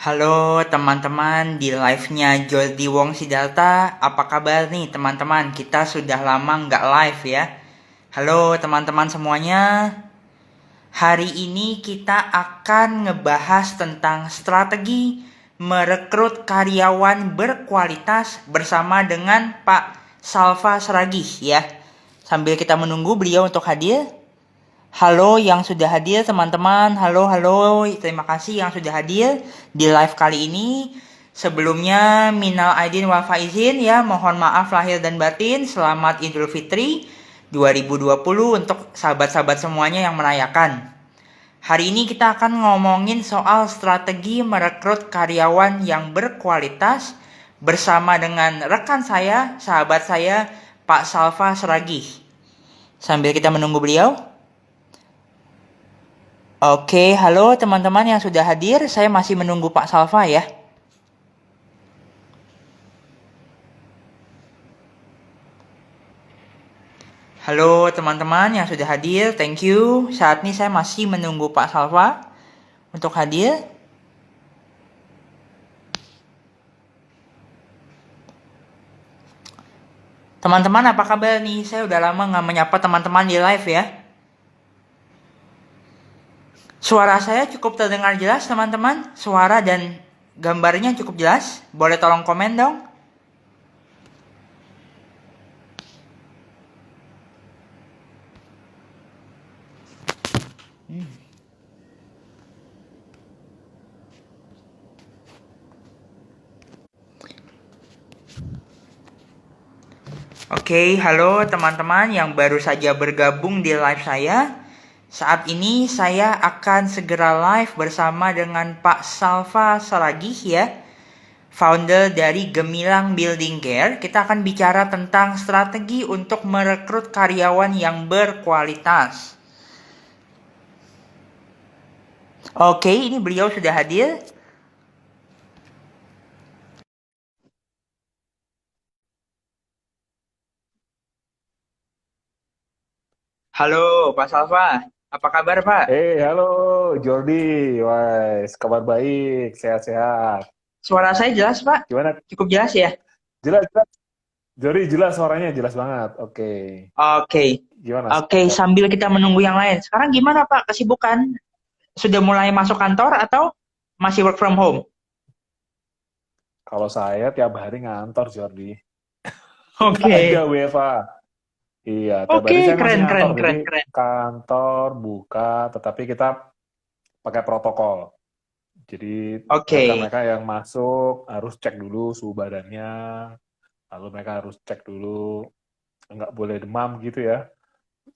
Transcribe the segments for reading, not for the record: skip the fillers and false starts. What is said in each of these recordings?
Halo teman-teman di live-nya Jordi Wong Siddharta. Apa kabar nih teman-teman? Kita sudah lama nggak live ya. Halo teman-teman semuanya. Hari ini kita akan ngebahas tentang strategi merekrut karyawan berkualitas bersama dengan Pak Salva Seragih ya. Sambil kita menunggu beliau untuk hadir. Halo yang sudah hadir teman-teman. Halo, halo. Terima kasih yang sudah hadir di live kali ini. Sebelumnya minal aidin wal faizin ya. Mohon maaf lahir dan batin. Selamat Idul Fitri 2020 untuk sahabat-sahabat semuanya yang merayakan. Hari ini kita akan ngomongin soal strategi merekrut karyawan yang berkualitas bersama dengan rekan saya, sahabat saya, Pak Salva Seragih. Sambil kita menunggu beliau. Oke, halo teman-teman yang sudah hadir. Saya masih menunggu Pak Salva ya. Halo teman-teman yang sudah hadir, thank you. Saat ini saya masih menunggu Pak Salva untuk hadir. Teman-teman apa kabar nih? Saya udah lama nggak menyapa teman-teman di live ya. Suara saya cukup terdengar jelas teman-teman? Suara dan gambarnya cukup jelas? Boleh tolong komen dong? Oke, halo teman-teman yang baru saja bergabung di live saya. Saat ini saya akan segera live bersama dengan Pak Salva Seragih ya, founder dari Gemilang Building Care. Kita akan bicara tentang strategi untuk merekrut karyawan yang berkualitas. Oke, ini beliau sudah hadir. Halo Pak Salva, apa kabar Pak? Halo Jordi, wes kabar baik, sehat-sehat. Suara saya jelas Pak? Gimana? Cukup jelas ya? Jelas, jelas. Jordi jelas suaranya jelas banget. Oke, Oke. gimana? Oke, sambil kita menunggu yang lain. Sekarang gimana Pak kesibukan? Sudah mulai masuk kantor atau masih work from home? Kalau saya tiap hari ngantor Jordi, nggak ada Oke. WFA. Iya, tiap Oke, hari saya masih keren, ngantor. keren, Jadi keren, keren. kantor buka, tetapi kita pakai protokol. Jadi Oke. mereka-mereka yang masuk harus cek dulu suhu badannya, lalu mereka harus cek dulu nggak boleh demam gitu ya.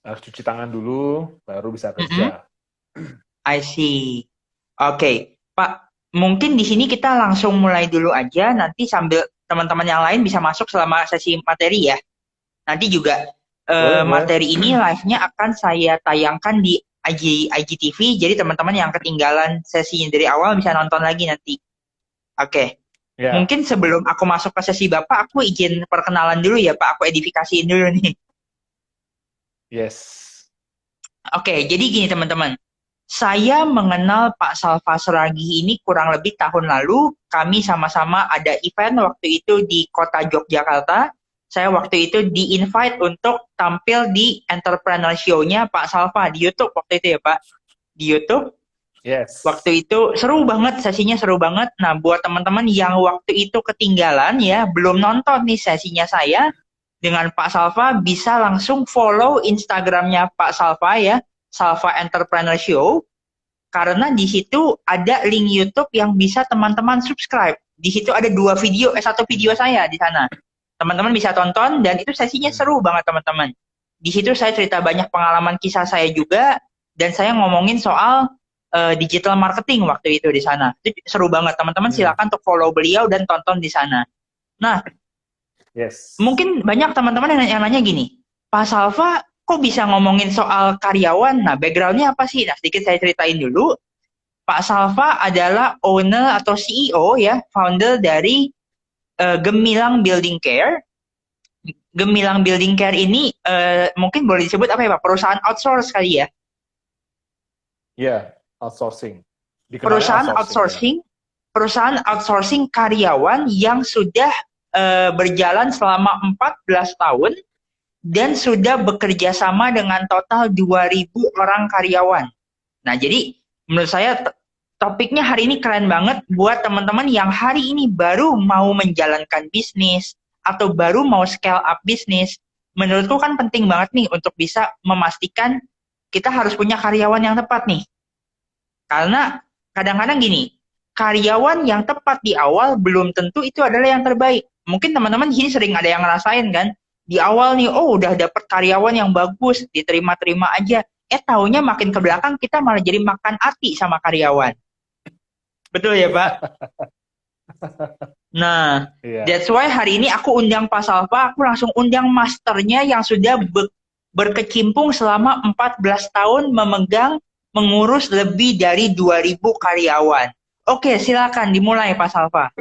Harus cuci tangan dulu, baru bisa Mm-mm. kerja. I see. Oke, Pak. Mungkin di sini kita langsung mulai dulu aja. Nanti sambil teman-teman yang lain bisa masuk selama sesi materi ya. Nanti juga Boleh, boleh. materi ini live-nya akan saya tayangkan di IGTV. Jadi teman-teman yang ketinggalan sesinya dari awal bisa nonton lagi nanti. Oke. Ya, Mungkin sebelum aku masuk ke sesi Bapak, aku izin perkenalan dulu ya Pak. Aku edifikasiin dulu nih. yes. Oke, jadi gini teman-teman. Saya mengenal Pak Salva Seragih ini kurang lebih tahun lalu. Kami sama-sama ada event waktu itu di kota Yogyakarta. Saya waktu itu di-invite untuk tampil di entrepreneur show-nya Pak Salva di YouTube waktu itu ya Pak. Di YouTube. Yes. Waktu itu seru banget, sesinya seru banget. Nah, buat teman-teman yang waktu itu ketinggalan ya, belum nonton nih sesinya saya dengan Pak Salva, bisa langsung follow Instagramnya Pak Salva ya, Salva Entrepreneur Show. Karena di situ ada link YouTube yang bisa teman-teman subscribe. Di situ ada satu video saya di sana. Teman-teman bisa tonton dan itu sesinya Hmm. seru banget teman-teman. Di situ saya cerita banyak pengalaman kisah saya juga dan saya ngomongin soal digital marketing waktu itu di sana. Itu seru banget teman-teman, Hmm. silakan untuk follow beliau dan tonton di sana. Nah, Yes. mungkin banyak teman-teman yang nanya gini, Pak Salva kok bisa ngomongin soal karyawan? Nah, backgroundnya apa sih? Nah, sedikit saya ceritain dulu. Pak Salva adalah owner atau CEO ya, founder dari Gemilang Building Care. Gemilang Building Care ini mungkin boleh disebut apa ya Pak? Perusahaan outsource kali ya. Ya, outsourcing. Dikenalnya Perusahaan outsourcing ya. outsourcing, perusahaan outsourcing karyawan yang sudah berjalan selama 14 tahun dan sudah bekerja sama dengan total 2.000 orang karyawan. Nah, jadi menurut saya topiknya hari ini keren banget buat teman-teman yang hari ini baru mau menjalankan bisnis atau baru mau scale up bisnis. Menurutku kan penting banget nih untuk bisa memastikan kita harus punya karyawan yang tepat nih. Karena kadang-kadang gini, karyawan yang tepat di awal belum tentu itu adalah yang terbaik. Mungkin teman-teman di sini sering ada yang ngerasain kan, di awal nih, oh udah dapet karyawan yang bagus, diterima-terima aja. Taunya makin ke belakang kita malah jadi makan hati sama karyawan. Betul ya, Pak? Nah, Iya. that's why hari ini aku undang Pak Salva, aku langsung undang masternya yang sudah berkecimpung selama 14 tahun mengurus lebih dari 2.000 karyawan. Oke, silakan dimulai Pak Salva.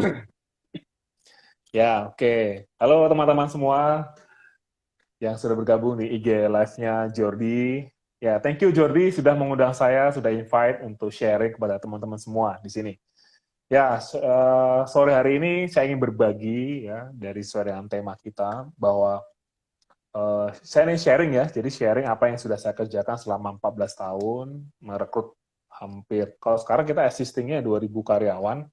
Ya, oke. Halo teman-teman semua yang sudah bergabung di IG Live-nya Jordi. Ya, thank you Jordi sudah mengundang saya, sudah invite untuk sharing kepada teman-teman semua di sini. Ya, sore hari ini saya ingin berbagi ya dari sesuai dengan tema kita bahwa saya ingin sharing ya, jadi sharing apa yang sudah saya kerjakan selama 14 tahun, merekrut hampir, kalau sekarang kita existing-nya 2.000 karyawan.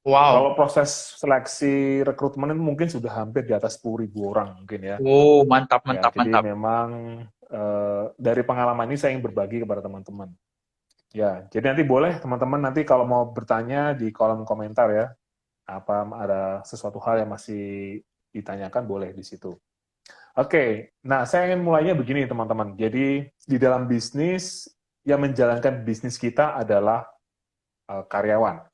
Kalau Wow. proses seleksi rekrutmen mungkin sudah hampir di atas 10.000 orang mungkin ya. Oh, mantap, Ya, mantap, jadi mantap. memang dari pengalaman ini saya ingin berbagi kepada teman-teman. Ya, jadi nanti boleh teman-teman nanti kalau mau bertanya di kolom komentar ya, apa ada sesuatu hal yang masih ditanyakan boleh di situ. Oke, nah saya ingin mulainya begini teman-teman. Jadi di dalam bisnis yang menjalankan bisnis kita adalah karyawan,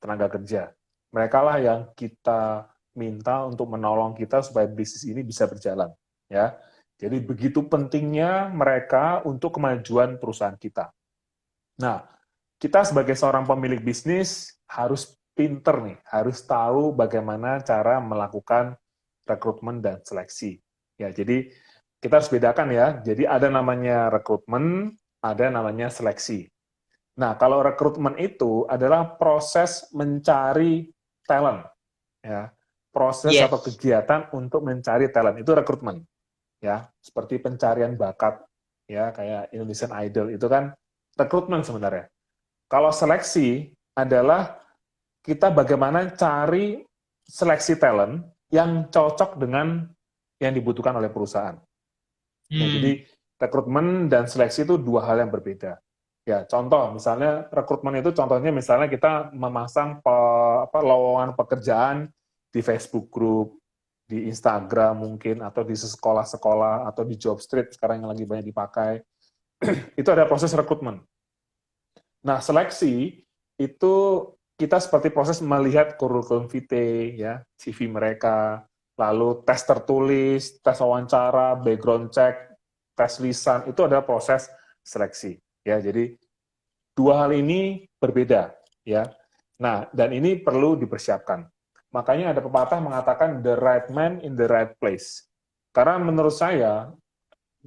tenaga kerja. Mereka lah yang kita minta untuk menolong kita supaya bisnis ini bisa berjalan, ya. Jadi begitu pentingnya mereka untuk kemajuan perusahaan kita. Nah, kita sebagai seorang pemilik bisnis harus pinter nih, harus tahu bagaimana cara melakukan rekrutmen dan seleksi. Ya, jadi kita harus bedakan ya. Jadi ada namanya rekrutmen, ada namanya seleksi. Nah, kalau rekrutmen itu adalah proses mencari talent, ya, proses atau Yes. kegiatan untuk mencari talent itu rekrutmen, ya, seperti pencarian bakat, ya, kayak Indonesian Idol itu kan rekrutmen sebenarnya. Kalau seleksi adalah kita bagaimana cari seleksi talent yang cocok dengan yang dibutuhkan oleh perusahaan. Ya, jadi rekrutmen dan seleksi itu dua hal yang berbeda. Ya, contoh misalnya rekrutmen itu contohnya misalnya kita memasang lowongan pekerjaan di Facebook Group, di Instagram mungkin atau di sekolah-sekolah atau di job street sekarang yang lagi banyak dipakai. Itu ada proses rekrutmen. Nah, seleksi itu kita seperti proses melihat kurikulum vitae, ya, CV mereka, lalu tes tertulis, tes wawancara, background check, tes lisan, itu adalah proses seleksi. Ya, jadi dua hal ini berbeda, ya. Nah, dan ini perlu dipersiapkan. Makanya ada pepatah mengatakan the right man in the right place. Karena menurut saya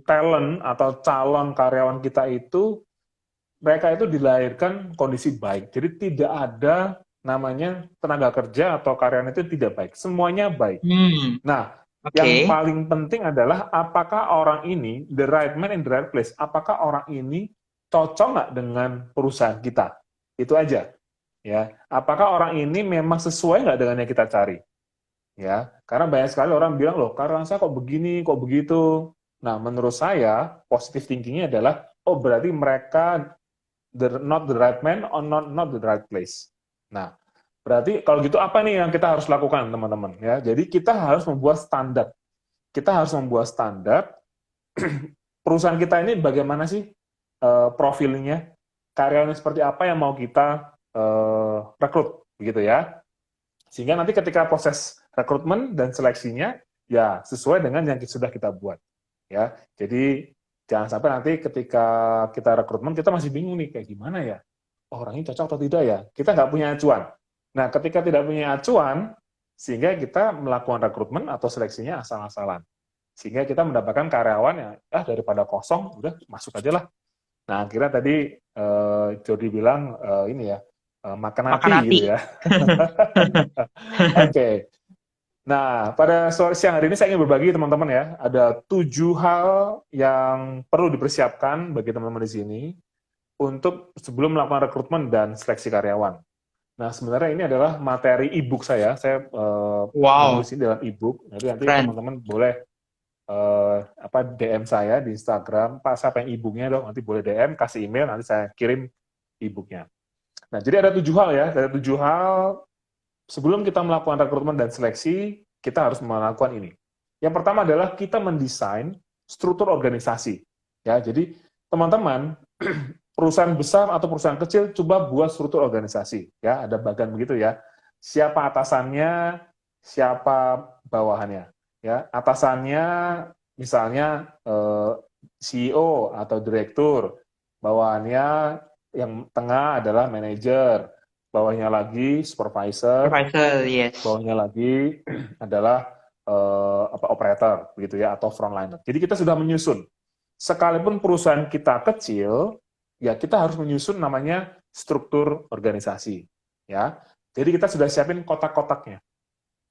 talent atau calon karyawan kita itu mereka itu dilahirkan kondisi baik. Jadi tidak ada namanya tenaga kerja atau karyawan itu tidak baik. Semuanya baik. Nah, yang Oke. paling penting adalah apakah orang ini, the right man in the right place, apakah orang ini cocok nggak dengan perusahaan kita? Itu aja. Ya, apakah orang ini memang sesuai nggak dengan yang kita cari? Ya, karena banyak sekali orang bilang loh, karena saya kok begini, kok begitu. Nah, menurut saya positive thinkingnya adalah, oh berarti mereka not the right man or not the right place. Nah, berarti kalau gitu apa nih yang kita harus lakukan, teman-teman? Ya, jadi kita harus membuat standar. Kita harus membuat standar. Perusahaan kita ini bagaimana sih profilnya? Karyawan seperti apa yang mau kita rekrut, begitu ya? Sehingga nanti ketika proses rekrutmen dan seleksinya, ya sesuai dengan yang sudah kita buat. Ya, jadi jangan sampai nanti ketika kita rekrutmen kita masih bingung nih kayak gimana ya, oh, orang ini cocok atau tidak ya, kita nggak punya acuan. Nah, ketika tidak punya acuan, sehingga kita melakukan rekrutmen atau seleksinya asal-asalan, sehingga kita mendapatkan karyawan yang daripada kosong udah masuk aja lah. Nah, akhirnya tadi Jody bilang ini ya, makan Makan hati hati. gitu ya. Oke. Nah, pada sore siang hari ini saya ingin berbagi teman-teman ya, ada 7 hal yang perlu dipersiapkan bagi teman-teman di sini untuk sebelum melakukan rekrutmen dan seleksi karyawan. Nah, sebenarnya ini adalah materi e-book saya Wow, menulis ini dalam e-book. Nanti keren. teman-teman boleh DM saya di Instagram, Pak saya pengen e-booknya dong, nanti boleh DM, kasih email, nanti saya kirim e-booknya. Nah, jadi ada 7 hal ya, ada 7 hal sebelum kita melakukan rekrutmen dan seleksi, kita harus melakukan ini. Yang pertama adalah kita mendesain struktur organisasi. Ya, jadi teman-teman perusahaan besar atau perusahaan kecil coba buat struktur organisasi. Ya, ada bagian begitu ya. Siapa atasannya, siapa bawahannya. Ya, atasannya misalnya CEO atau direktur, bawahannya yang tengah adalah manajer, bawahnya lagi supervisor, Supervisor, yes. bawahnya lagi adalah operator begitu ya atau frontliner. Jadi kita sudah menyusun. Sekalipun perusahaan kita kecil, ya kita harus menyusun namanya struktur organisasi, ya. Jadi kita sudah siapin kotak-kotaknya.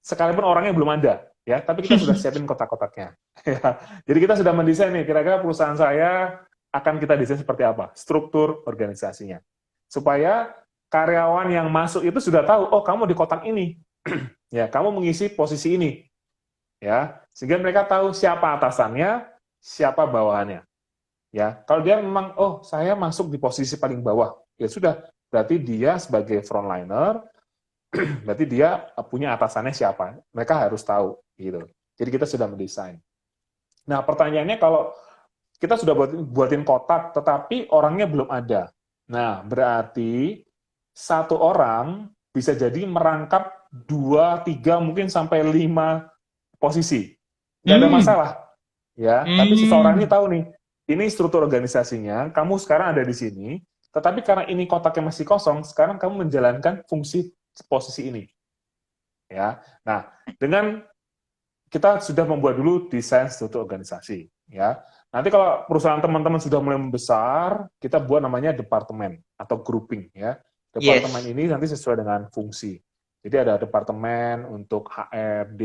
Sekalipun orangnya belum ada, ya, tapi kita sudah siapin kotak-kotaknya. Ya. Jadi kita sudah mendesain nih, kira-kira perusahaan saya akan kita desain seperti apa, struktur organisasinya. Supaya karyawan yang masuk itu sudah tahu, oh kamu di kotak ini, ya kamu mengisi posisi ini, ya sehingga mereka tahu siapa atasannya, siapa bawahannya. Ya, kalau dia memang, oh saya masuk di posisi paling bawah, ya sudah, berarti dia sebagai frontliner, berarti dia punya atasannya siapa. Mereka harus tahu, gitu. Jadi kita sudah mendesain. Nah, pertanyaannya kalau kita sudah buatin kotak, tetapi orangnya belum ada. Nah, berarti satu orang bisa jadi merangkap 2, 3, mungkin sampai 5 posisi. Nggak ada Hmm, masalah. Ya, tapi seseorang ini hmm, tahu nih, ini struktur organisasinya, kamu sekarang ada di sini, tetapi karena ini kotaknya masih kosong, sekarang kamu menjalankan fungsi posisi ini. Ya, nah dengan kita sudah membuat dulu desain struktur organisasi. Ya, nanti kalau perusahaan teman-teman sudah mulai membesar, kita buat namanya departemen atau grouping. Ya, departemen yes. ini nanti sesuai dengan fungsi. Jadi ada departemen untuk HRD,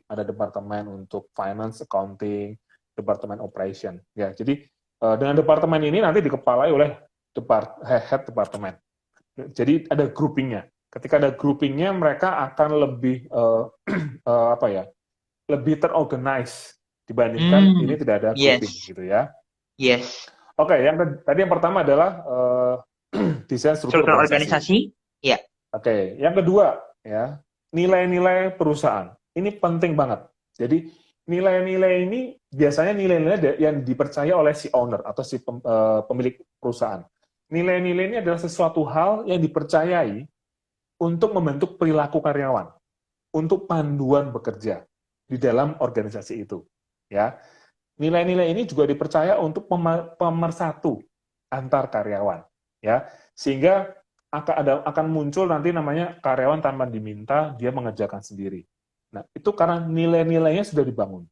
ada departemen untuk finance, accounting, departemen operation. Ya, jadi dengan departemen ini nanti dikepalai oleh head departemen. Jadi ada groupingnya. Ketika ada groupingnya, mereka akan lebih apa ya, lebih terorganize dibandingkan ini Hmm, tidak ada grouping yes, gitu ya. yes. Oke, tadi yang pertama adalah desain struktur Struktur organisasi. organisasi, ya. Oke, yang kedua ya, nilai-nilai perusahaan. Ini penting banget. Jadi nilai-nilai ini biasanya nilai-nilai yang dipercaya oleh si owner atau si pemilik perusahaan. Nilai-nilai ini adalah sesuatu hal yang dipercayai untuk membentuk perilaku karyawan, untuk panduan bekerja di dalam organisasi itu. Ya, nilai-nilai ini juga dipercaya untuk pemersatu antar karyawan. Ya, sehingga akan muncul nanti namanya karyawan tanpa diminta dia mengerjakan sendiri. Nah, itu karena nilai-nilainya sudah dibangun.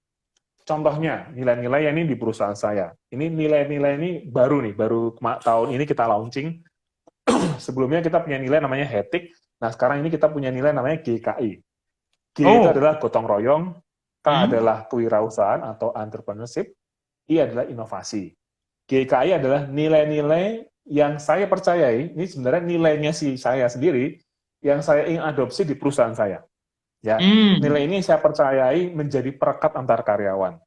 Contohnya, nilai-nilai ini di perusahaan saya. Ini nilai-nilai ini baru nih, baru tahun ini kita launching. Sebelumnya kita punya nilai namanya HETIC. Nah, sekarang ini kita punya nilai namanya GKI. G itu Oh, adalah gotong royong, K hmm, adalah kewirausahaan atau entrepreneurship, I adalah inovasi. GKI adalah nilai-nilai yang saya percayai, ini sebenarnya nilainya saya sendiri, yang saya ingin adopsi di perusahaan saya. Ya, hmm, nilai ini saya percayai menjadi perekat antar karyawan.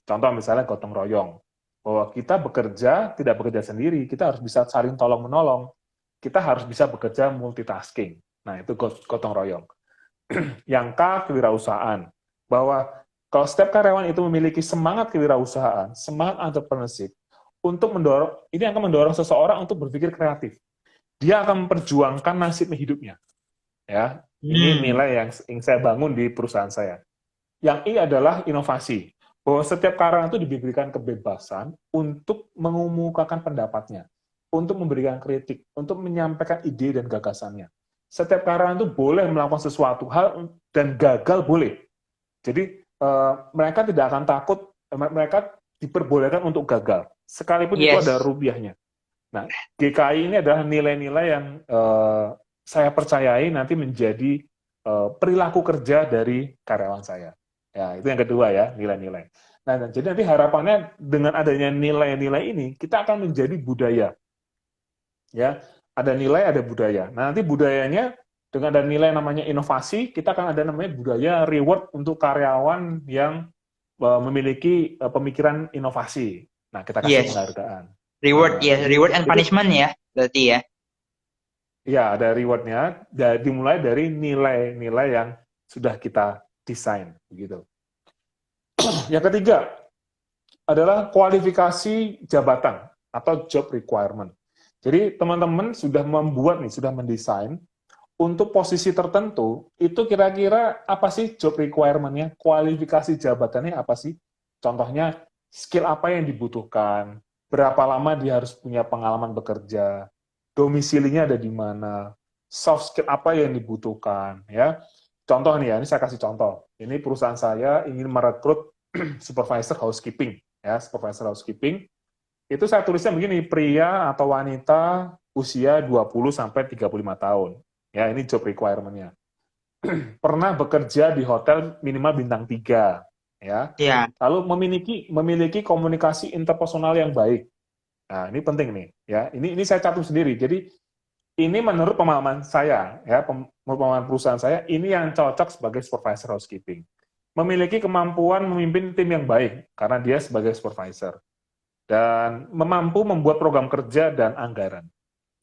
Contoh misalnya gotong royong, bahwa kita bekerja tidak bekerja sendiri, kita harus bisa saling tolong menolong, kita harus bisa bekerja multitasking. Nah itu gotong royong. Yang K, kewirausahaan, bahwa kalau setiap karyawan itu memiliki semangat kewirausahaan, semangat entrepreneurship, untuk mendorong, ini akan mendorong seseorang untuk berpikir kreatif. Dia akan memperjuangkan nasib hidupnya. Ya, ini hmm, nilai yang saya bangun di perusahaan saya. Yang I adalah inovasi, bahwa setiap karyawan itu diberikan kebebasan untuk mengemukakan pendapatnya, untuk memberikan kritik, untuk menyampaikan ide dan gagasannya. Setiap karyawan itu boleh melakukan sesuatu hal dan gagal boleh. Jadi mereka tidak akan takut, mereka diperbolehkan untuk gagal, sekalipun itu ada yes. rupiahnya. Nah, GKI ini adalah nilai-nilai yang saya percayai nanti menjadi perilaku kerja dari karyawan saya. Ya, itu yang kedua ya, nilai-nilai. Nah, jadi nanti harapannya dengan adanya nilai-nilai ini, kita akan menjadi budaya. Ya, ada nilai, ada budaya. Nah, nanti budayanya dengan ada nilai namanya inovasi, kita akan ada namanya budaya reward untuk karyawan yang memiliki pemikiran inovasi. Nah, kita kasih Yes. penghargaan. Reward, Nah, yes. Reward and itu punishment ya, berarti ya. ya ada rewardnya. Dimulai dari nilai-nilai yang sudah kita desain, begitu. Yang ketiga adalah kualifikasi jabatan atau job requirement. Jadi teman-teman sudah membuat nih, sudah mendesain untuk posisi tertentu, itu kira-kira apa sih job requirement-nya, kualifikasi jabatannya apa sih? Contohnya, skill apa yang dibutuhkan, berapa lama dia harus punya pengalaman bekerja, domisilinya ada di mana, soft skill apa yang dibutuhkan, ya. Contoh nih ya, ini saya kasih contoh. Ini perusahaan saya ingin merekrut supervisor housekeeping, ya, supervisor housekeeping. Itu saya tulisnya begini, pria atau wanita usia 20 sampai 35 tahun. Ya, ini job requirement-nya. Pernah bekerja di hotel minimal bintang 3, ya. Ya. Lalu memiliki komunikasi interpersonal yang baik. Nah, ini penting nih, ya. Ini saya catat sendiri. Jadi ini menurut pemahaman saya, ya, pemahaman perusahaan saya, ini yang cocok sebagai supervisor housekeeping. Memiliki kemampuan memimpin tim yang baik karena dia sebagai supervisor. Dan mampu membuat program kerja dan anggaran.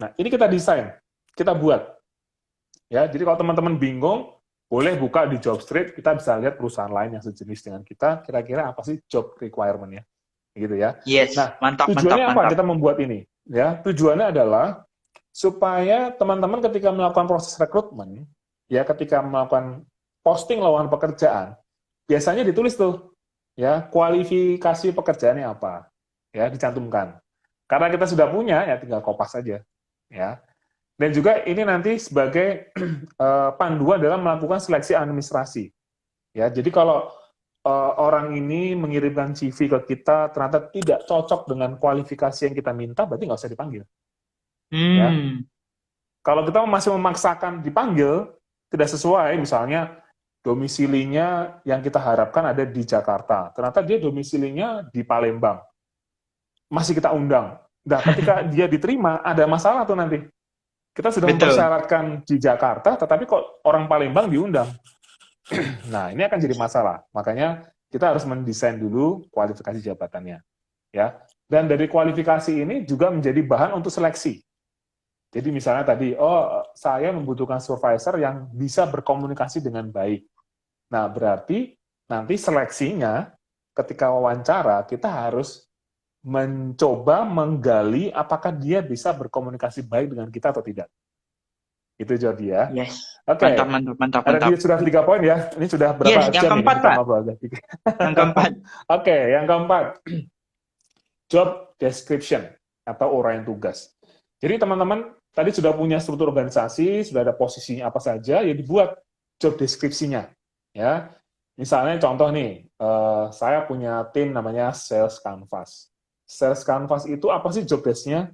Nah, ini kita desain, kita buat. Ya, jadi kalau teman-teman bingung, boleh buka di Jobstreet, kita bisa lihat perusahaan lain yang sejenis dengan kita, kira-kira apa sih job requirement-nya, gitu ya. Yes, Nah, mantap, tujuannya mantap, apa mantap. kita membuat ini? Ya, tujuannya adalah supaya teman-teman ketika melakukan proses rekrutmen, ya ketika melakukan posting lowongan pekerjaan, biasanya ditulis tuh, ya kualifikasi pekerjaannya apa, ya dicantumkan. Karena kita sudah punya, ya tinggal kopas saja, ya. Dan juga ini nanti sebagai panduan dalam melakukan seleksi administrasi. Ya, jadi kalau orang ini mengirimkan CV ke kita ternyata tidak cocok dengan kualifikasi yang kita minta, berarti nggak usah dipanggil. Ya, Hmm. kalau kita masih memaksakan dipanggil tidak sesuai, misalnya domisilinya yang kita harapkan ada di Jakarta, ternyata dia domisilinya di Palembang, masih kita undang. Nah, ketika dia diterima, ada masalah tuh nanti. Kita sudah Betul. mempersyaratkan di Jakarta, tetapi kok orang Palembang diundang. Nah, ini akan jadi masalah. Makanya kita harus mendesain dulu kualifikasi jabatannya, ya. Dan dari kualifikasi ini juga menjadi bahan untuk seleksi. Jadi misalnya tadi, oh saya membutuhkan supervisor yang bisa berkomunikasi dengan baik. Nah, berarti nanti seleksinya ketika wawancara kita harus mencoba menggali apakah dia bisa berkomunikasi baik dengan kita atau tidak. Itu Jordi ya. Yes. Mantap, Oke. mantap, mantap, Ada mantap. sudah 3 poin ya. Ini sudah Yes, berapa yang jam ini? keempat, Minta Pak. maaf agak. Yang keempat. Oke, yang keempat. Job description atau uraian tugas. Jadi teman-teman tadi sudah punya struktur organisasi, sudah ada posisinya apa saja, ya dibuat job deskripsinya. Ya, misalnya contoh nih, saya punya tim namanya Sales Canvas. Sales Canvas itu apa sih job desk-nya?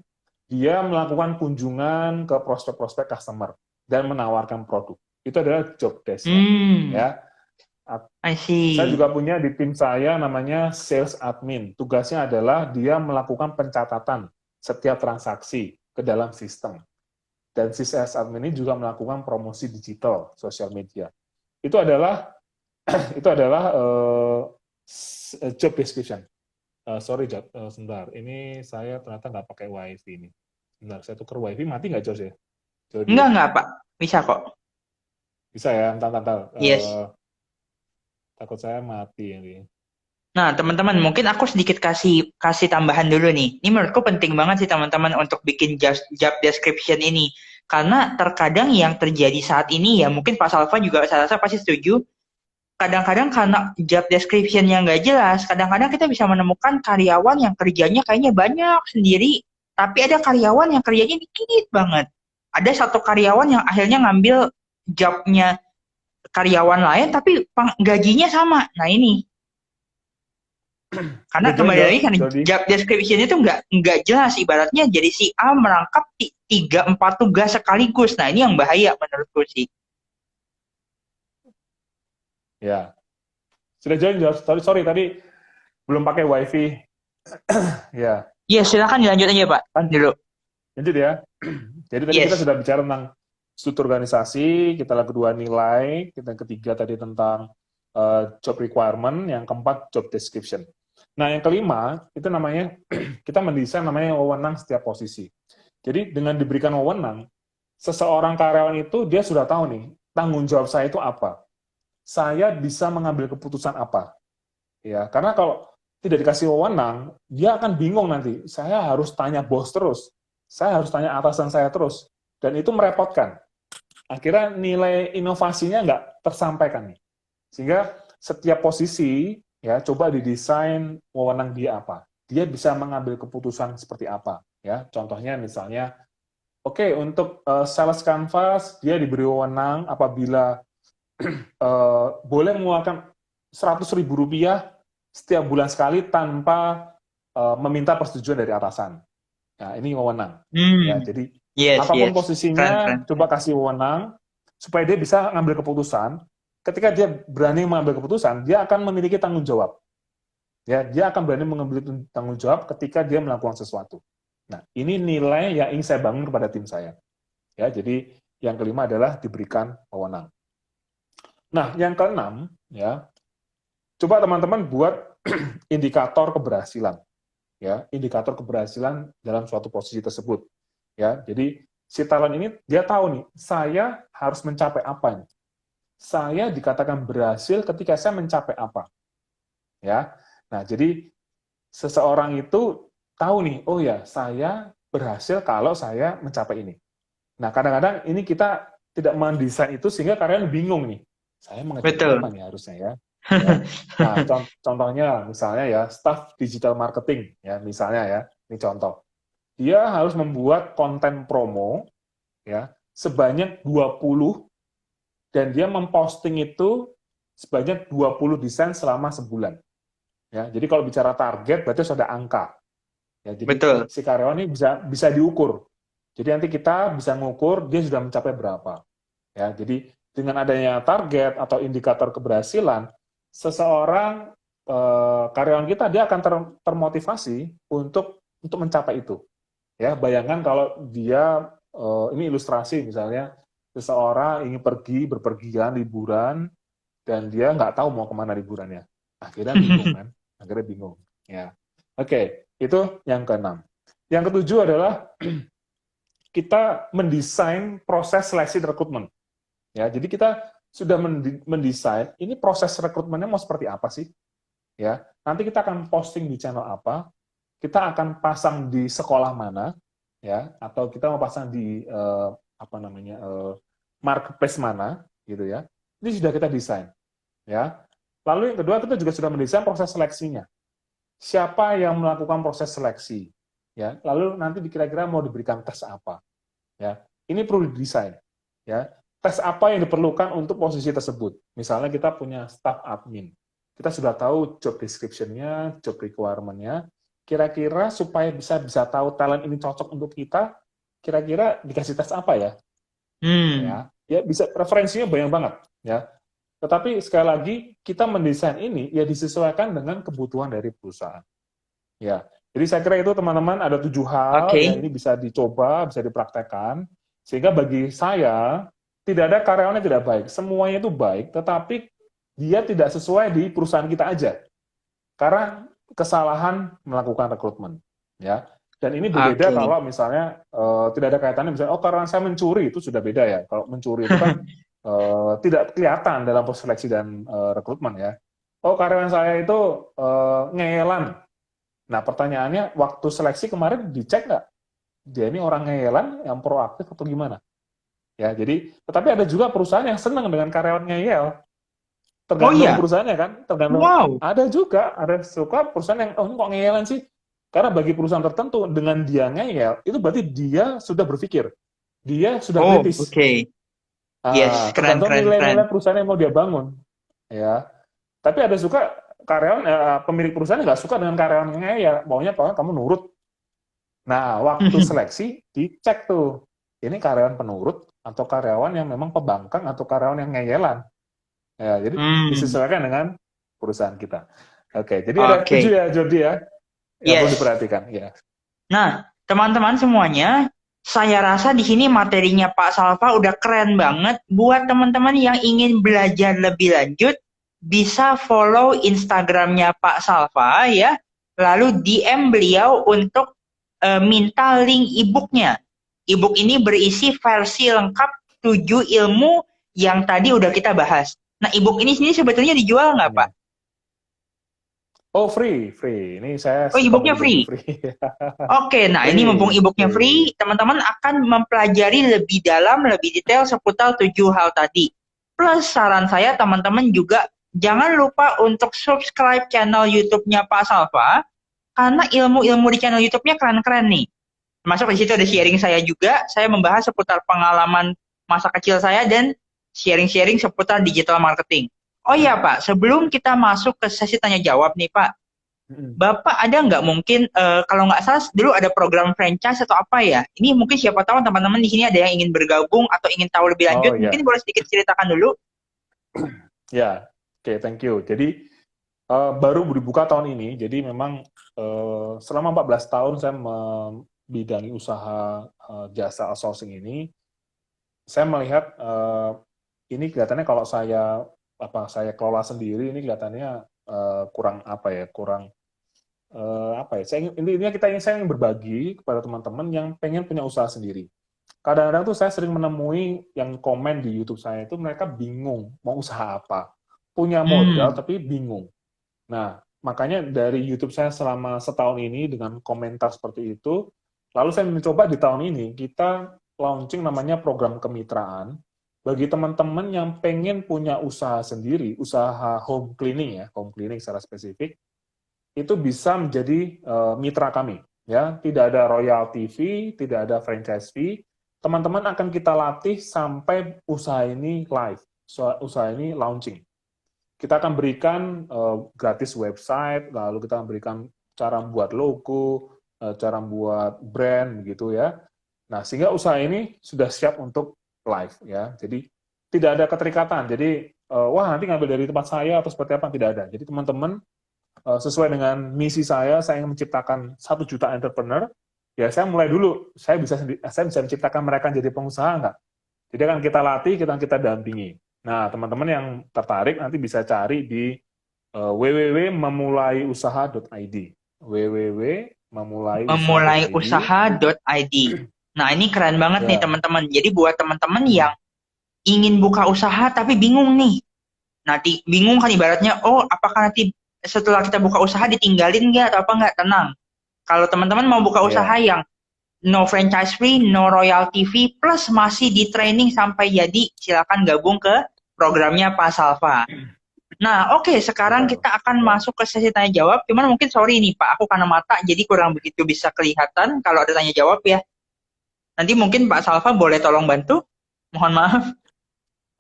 Dia melakukan kunjungan ke prospek-prospek customer dan menawarkan produk. Itu adalah job desk-nya. Ya, I saya see. juga punya di tim saya namanya sales admin. Tugasnya adalah dia melakukan pencatatan setiap transaksi ke dalam sistem. Dan si sales admin ini juga melakukan promosi digital, sosial media. Itu adalah itu adalah job description. Sorry, sebentar. Ini saya ternyata nggak pakai WiFi ini. Sebentar, saya tukar WiFi. Mati nggak, Jos ya? Jody ya? Enggak, Pak. Bisa kok. Bisa ya, entar. Yes. Takut saya mati ini. Nah, teman-teman, mungkin aku sedikit kasih tambahan dulu nih. Ini menurutku penting banget sih teman-teman untuk bikin job description ini. Karena terkadang yang terjadi saat ini ya mungkin Pak Salva juga saya rasa pasti setuju. Kadang-kadang karena job description yang nggak jelas, kadang-kadang kita bisa menemukan karyawan yang kerjanya kayaknya banyak sendiri, tapi ada karyawan yang kerjanya dikit banget. Ada satu karyawan yang akhirnya ngambil jobnya karyawan lain, tapi gajinya sama. Nah ini, karena Betul, kembali lagi kan Jody. job description itu nggak jelas, ibaratnya jadi si A merangkap tiga empat tugas sekaligus. Nah, ini yang bahaya menurutku sih. Ya, sudah join, George. Sorry, sorry, tadi belum pakai wifi. Ya, Iya, silakan dilanjut aja, Pak. kan Dulu. lanjut ya. Jadi tadi kita Yes. sudah bicara tentang struktur organisasi, kita yang kedua nilai, kita yang ketiga tadi tentang job requirement, yang keempat job description. Nah, yang kelima itu namanya kita mendesain namanya wewenang setiap posisi. Jadi dengan diberikan wewenang, seseorang karyawan itu dia sudah tahu nih tanggung jawab saya itu apa. Saya bisa mengambil keputusan apa. Ya, karena kalau tidak dikasih wewenang, dia akan bingung nanti. Saya harus tanya bos terus. Saya harus tanya atasan saya terus. Dan itu merepotkan. Akhirnya nilai inovasinya nggak tersampaikan nih. Sehingga setiap posisi ya coba didesain wewenang dia apa. Dia bisa mengambil keputusan seperti apa. Ya, contohnya misalnya, oke, untuk sales canvas dia diberi wewenang apabila boleh mengeluarkan 100.000 rupiah setiap bulan sekali tanpa meminta persetujuan dari atasan. Nah, ini wewenang. Ya, Hmm. jadi Yes, apapun yes. Keren, posisinya, keren. coba kasih wewenang supaya dia bisa mengambil keputusan. Ketika dia berani mengambil keputusan, dia akan memiliki tanggung jawab. Ya, dia akan berani mengambil tanggung jawab ketika dia melakukan sesuatu. Nah, ini nilai yang ingin saya bangun kepada tim saya. Ya, jadi yang kelima adalah diberikan wewenang. Nah, yang keenam, ya, coba teman-teman buat indikator keberhasilan, ya, indikator keberhasilan dalam suatu posisi tersebut, ya. Jadi si talent ini dia tahu nih, saya harus mencapai apa nih. Saya dikatakan berhasil ketika saya mencapai apa, ya. Nah, jadi seseorang itu tahu nih, oh ya, saya berhasil kalau saya mencapai ini. Nah, kadang-kadang ini kita tidak mendesain itu sehingga karyawan bingung nih. Saya mengerjakan apa Betul. nih harusnya ya? Ya. Nah, contohnya misalnya ya, staff digital marketing ya, misalnya ya. Ini contoh. Dia harus membuat konten promo ya sebanyak 20 dan dia memposting itu sebanyak 20 desain selama sebulan. Ya, jadi kalau bicara target berarti sudah ada angka. Ya, jadi Betul. si karyawan ini bisa diukur. Jadi nanti kita bisa mengukur dia sudah mencapai berapa. Ya, jadi dengan adanya target atau indikator keberhasilan, seseorang karyawan kita dia akan termotivasi untuk mencapai itu. Ya, bayangkan kalau dia ini ilustrasi misalnya seseorang ingin pergi berpergian liburan dan dia nggak tahu mau kemana liburannya, akhirnya bingung kan, akhirnya bingung. Ya, oke, itu yang keenam. Yang ketujuh adalah kita mendesain proses seleksi rekrutmen. Ya, jadi kita sudah mendesain ini proses rekrutmennya mau seperti apa sih? Ya, nanti kita akan posting di channel apa, kita akan pasang di sekolah mana, ya, atau kita mau pasang di apa namanya marketplace mana, gitu ya. Ini sudah kita desain, ya. Lalu yang kedua kita juga sudah mendesain proses seleksinya. Siapa yang melakukan proses seleksi, ya. Lalu nanti kira-kira mau diberikan tes apa, ya. Ini perlu didesain, ya. Tes apa yang diperlukan untuk posisi tersebut. Misalnya kita punya staff admin, kita sudah tahu job description-nya, job requirement-nya, kira-kira supaya bisa tahu talent ini cocok untuk kita, kira-kira dikasih tes apa ya? Hmm. Ya bisa referensinya banyak banget, ya. Tetapi sekali lagi kita mendesain ini ya disesuaikan dengan kebutuhan dari perusahaan. Ya, jadi saya kira itu teman-teman ada 7 hal ya Oke. ini bisa dicoba, bisa dipraktekkan sehingga bagi saya tidak ada karyawan yang tidak baik, semuanya itu baik, tetapi dia tidak sesuai di perusahaan kita aja karena kesalahan melakukan rekrutmen, ya. Dan ini berbeda Oke. kalau misalnya tidak ada kaitannya misalnya oh karena saya mencuri itu sudah beda ya. Kalau mencuri itu kan tidak kelihatan dalam proses seleksi dan rekrutmen ya. Oh karyawan saya itu ngeyelan. Nah pertanyaannya waktu seleksi kemarin dicek nggak dia ini orang ngeyelan yang proaktif atau gimana? Ya jadi tetapi ada juga perusahaan yang senang dengan karyawan ngeyel. Oh Tergantung iya. perusahaannya kan, tergantung Wow. ada juga ada suka perusahaan yang oh ini kok ngeyelan sih? Karena bagi perusahaan tertentu dengan dia ngeyel itu berarti dia sudah berpikir, dia sudah Oh, kritis. oke. Yes, keren, Tergantung keren, keren. nilai-nilai perusahaan yang mau dia bangun, ya. Tapi ada suka karyawan pemilik perusahaan nggak suka dengan karyawan ngeyel, maunya kamu nurut, Nah, waktu seleksi dicek tuh, ini karyawan penurut atau karyawan yang memang pembangkang atau karyawan yang ngeyelan. Ya, jadi Hmm, disesuaikan dengan perusahaan kita. Oke, jadi ada oke. 7 ya, Jordi ya, yang perlu Yes. diperhatikan. Ya. Nah, teman-teman semuanya, saya rasa di sini materinya Pak Salva udah keren banget. Buat teman-teman yang ingin belajar lebih lanjut, bisa follow Instagramnya Pak Salva ya. Lalu DM beliau untuk minta link e-booknya. E-book ini berisi versi lengkap 7 ilmu yang tadi udah kita bahas. Nah, e-book ini sendiri sebetulnya dijual nggak, Pak? Ya. Oh, free, free. Ini saya Oh, suka e-booknya bagi-bagi free. free. Oke, nah ini mumpung Free, e-booknya free. free, teman-teman akan mempelajari lebih dalam, lebih detail seputar 7 hal tadi. Plus saran saya teman-teman juga jangan lupa untuk subscribe channel YouTube-nya Pak Salva, karena ilmu-ilmu di channel YouTube-nya keren-keren nih. Termasuk di situ ada sharing saya juga, saya membahas seputar pengalaman masa kecil saya dan sharing-sharing seputar digital marketing. Oh iya Pak, sebelum kita masuk ke sesi tanya jawab nih Pak, Mm-mm. Bapak ada nggak mungkin kalau nggak salah dulu ada program franchise atau apa ya? Ini mungkin siapa tahu teman-teman di sini ada yang ingin bergabung atau ingin tahu lebih Oh lanjut. Mungkin ya, boleh sedikit ceritakan dulu. ya. Oke, thank you. Jadi baru dibuka tahun ini, jadi memang selama 14 tahun saya membidangi usaha jasa outsourcing ini, saya melihat ini kelihatannya kalau saya kelola sendiri ini kelihatannya kurang apa ya, kurang apa ya? Saya ingin berbagi kepada teman-teman yang pengen punya usaha sendiri. Kadang-kadang tuh saya sering menemui yang komen di YouTube saya itu mereka bingung mau usaha apa, punya modal Hmm, tapi bingung. Nah, makanya dari YouTube saya selama setahun ini dengan komentar seperti itu, lalu saya mencoba di tahun ini kita launching namanya program kemitraan bagi teman-teman yang pengen punya usaha sendiri, usaha home cleaning ya, home cleaning secara spesifik, itu bisa menjadi mitra kami. Ya, tidak ada royalty fee, tidak ada franchise fee. Teman-teman akan kita latih sampai usaha ini live, usaha ini launching. Kita akan berikan gratis website, lalu kita akan berikan cara membuat logo, cara membuat brand gitu ya. Nah, sehingga usaha ini sudah siap untuk live ya. Jadi tidak ada keterikatan. Jadi wah nanti ngambil dari tempat saya atau seperti apa, tidak ada. Jadi teman-teman sesuai dengan misi saya ingin menciptakan 1 juta entrepreneur. Ya saya mulai dulu, saya bisa menciptakan mereka jadi pengusaha enggak? Jadi akan kita latih, kita dampingi. Nah, teman-teman yang tertarik nanti bisa cari di www.memulaiusaha.id. www.memulaiusaha.id. memulaiusaha.id. Nah, ini keren banget nih Ya. teman-teman. Jadi buat teman-teman yang Hmm. ingin buka usaha tapi bingung nih. Nanti bingung kan ibaratnya, oh apakah nanti setelah kita buka usaha ditinggalin nggak atau apa nggak? Tenang. Kalau teman-teman mau buka usaha Ya. yang no franchise fee, no royalty fee, plus masih di training sampai jadi, silakan gabung ke programnya Pak Salva. Nah, oke, sekarang Betul. kita akan Ya. masuk ke sesi tanya jawab. Cuman mungkin sorry nih Pak, aku karena mata jadi kurang begitu bisa kelihatan kalau ada tanya jawab ya. Nanti mungkin Pak Salva boleh tolong bantu. Mohon maaf.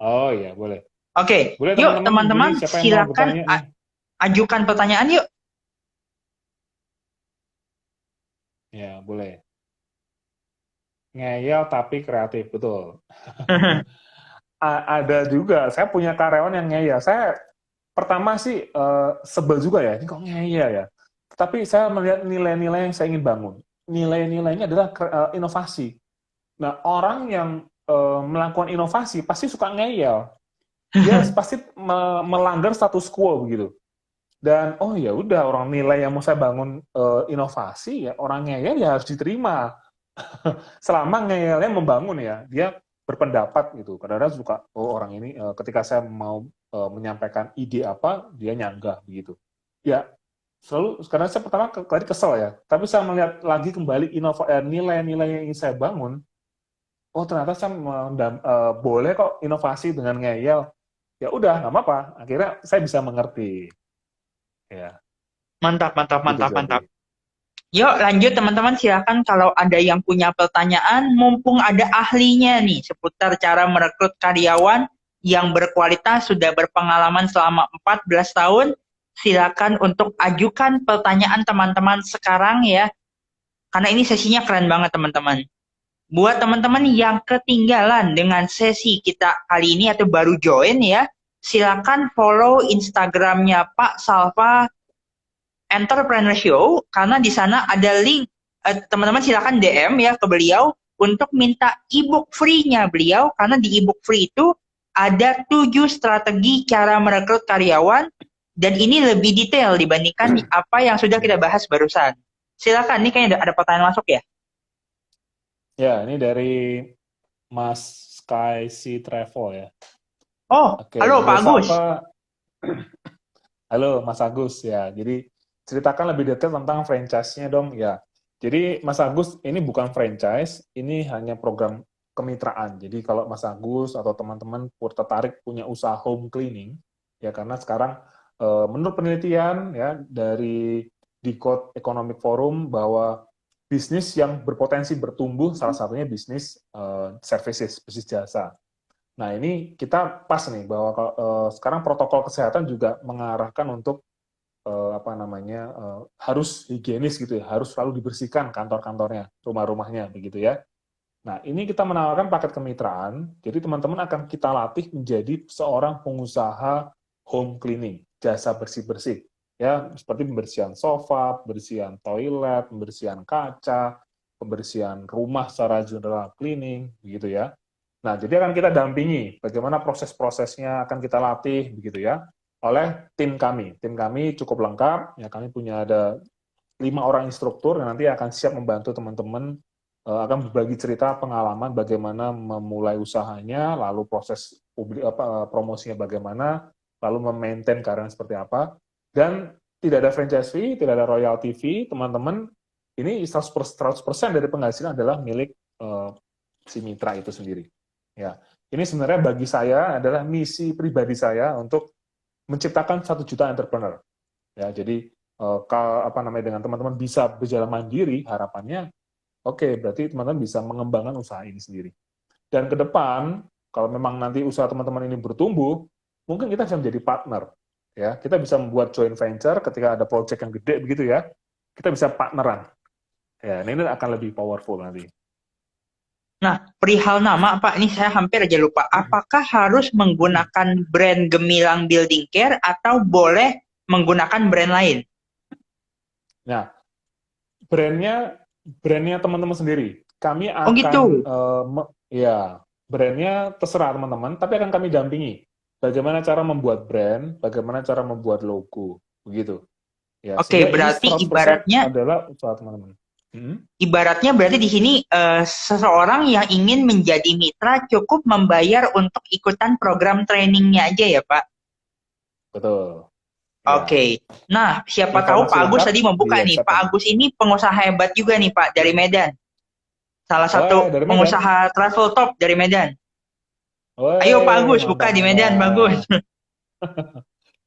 Oh ya, boleh. Oke, Boleh yuk teman-teman, Juli, teman-teman siapa yang mau silakan bertanya nih? ajukan pertanyaan yuk. Ya, boleh. Ngeyel tapi kreatif, betul. Ada juga, saya punya karyawan yang ngeyel. Saya pertama sih sebel juga ya, ini kok ngeyel ya. Tapi saya melihat nilai-nilai yang saya ingin bangun. Nilai-nilainya adalah inovasi. Nah, orang yang melakukan inovasi pasti suka ngeyel. Dia pasti melanggar status quo begitu. Dan oh ya udah, orang nilai yang mau saya bangun inovasi ya, orang ngeyel ya harus diterima. Selama ngeyelnya membangun ya, dia berpendapat gitu. Kadang-kadang suka, oh orang ini ketika saya mau menyampaikan ide apa, dia nyanggah begitu. Ya, selalu, karena saya pertama tadi kesel ya, tapi saya melihat lagi kembali nilai-nilai yang ingin saya bangun, oh ternyata saya boleh kok inovasi dengan ngeyel. Ya udah, nggak apa-apa. Akhirnya saya bisa mengerti. Ya, Mantap, mantap, gitu mantap, Jordi. mantap. Yuk lanjut teman-teman, silakan kalau ada yang punya pertanyaan, mumpung ada ahlinya nih seputar cara merekrut karyawan yang berkualitas sudah berpengalaman selama 14 tahun, silakan untuk ajukan pertanyaan teman-teman sekarang ya. karena ini sesinya keren banget teman-teman. Buat teman-teman yang ketinggalan dengan sesi kita kali ini atau baru join ya, silakan follow Instagramnya Pak Salva Entrepreneur Show, karena di sana ada link. Teman-teman silakan DM ya ke beliau untuk minta ebook free-nya beliau, karena di ebook free itu ada 7 strategi cara merekrut karyawan, dan ini lebih detail dibandingkan apa yang sudah kita bahas barusan. Silakan, ini kayaknya ada pertanyaan masuk ya. Ya, ini dari Mas Sky Sea Travel ya. Oh, Oke, halo Pak Agus. Halo Mas Agus ya. Jadi ceritakan lebih detail tentang franchise-nya dong ya. Jadi Mas Agus ini bukan franchise, ini hanya program kemitraan. Jadi kalau Mas Agus atau teman-teman tertarik punya usaha home cleaning ya, karena sekarang menurut penelitian ya dari Decode Economic Forum bahwa bisnis yang berpotensi bertumbuh salah satunya bisnis services, bisnis jasa. Nah, ini kita pas nih bahwa sekarang protokol kesehatan juga mengarahkan untuk harus higienis gitu ya, harus selalu dibersihkan kantor-kantornya, rumah-rumahnya begitu ya. Nah, ini kita menawarkan paket kemitraan, jadi teman-teman akan kita latih menjadi seorang pengusaha home cleaning, jasa bersih-bersih. Ya, seperti pembersihan sofa, pembersihan toilet, pembersihan kaca, pembersihan rumah secara general cleaning, begitu ya. Nah, jadi akan kita dampingi bagaimana proses-prosesnya akan kita latih begitu ya oleh tim kami. Tim kami cukup lengkap, ya kami punya ada 5 orang instruktur yang nanti akan siap membantu teman-teman akan berbagi cerita pengalaman bagaimana memulai usahanya, lalu proses promosinya bagaimana, lalu memaintain karyawan seperti apa, dan tidak ada franchise fee, tidak ada royalty fee, teman-teman, ini 100% dari penghasilan adalah milik si mitra itu sendiri. Ya, ini sebenarnya bagi saya adalah misi pribadi saya untuk menciptakan 1 juta entrepreneur. Ya, jadi dengan teman-teman bisa berjalan mandiri, harapannya oke, berarti teman-teman bisa mengembangkan usaha ini sendiri. Dan ke depan, kalau memang nanti usaha teman-teman ini bertumbuh, mungkin kita bisa menjadi partner. Ya, kita bisa membuat joint venture ketika ada project yang gede begitu ya, kita bisa partneran. Ya, ini akan lebih powerful nanti. Nah, perihal nama Pak, ini saya hampir aja lupa. Apakah harus menggunakan brand Gemilang Building Care atau boleh menggunakan brand lain? Nah, brandnya teman-teman sendiri. Kami akan, gitu. brandnya terserah teman-teman, tapi akan kami dampingi. Bagaimana cara membuat brand, bagaimana cara membuat logo, begitu. Ya, Oke, berarti ibaratnya adalah usaha teman-teman. Ibaratnya berarti di sini seseorang yang ingin menjadi mitra cukup membayar untuk ikutan program trainingnya aja ya Pak? Betul. Oke. Nah, siapa tahu Pak Agus tadi membuka nih. Pak Agus ini pengusaha hebat juga nih Pak, dari Medan. Salah satu pengusaha travel top dari Medan. Ayo Pak Agus, buka di Medan, bagus.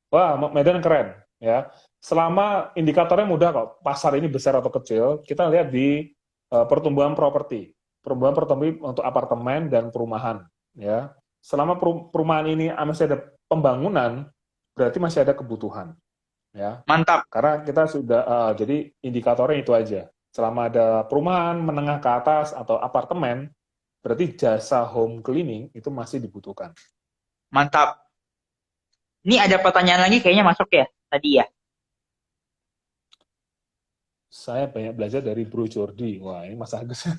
Wah, Medan keren ya. Selama indikatornya mudah kok, pasar ini besar atau kecil, kita lihat di pertumbuhan properti. Pertumbuhan untuk apartemen dan perumahan. Ya. Selama perumahan ini masih ada pembangunan, berarti masih ada kebutuhan. Ya. Mantap. Karena kita sudah, jadi indikatornya itu aja. Selama ada perumahan menengah ke atas atau apartemen, berarti jasa home cleaning itu masih dibutuhkan. Mantap. Ini ada pertanyaan lagi kayaknya masuk ya, tadi ya. Saya banyak belajar dari Bro Jordi. Wah, ini Mas Agus.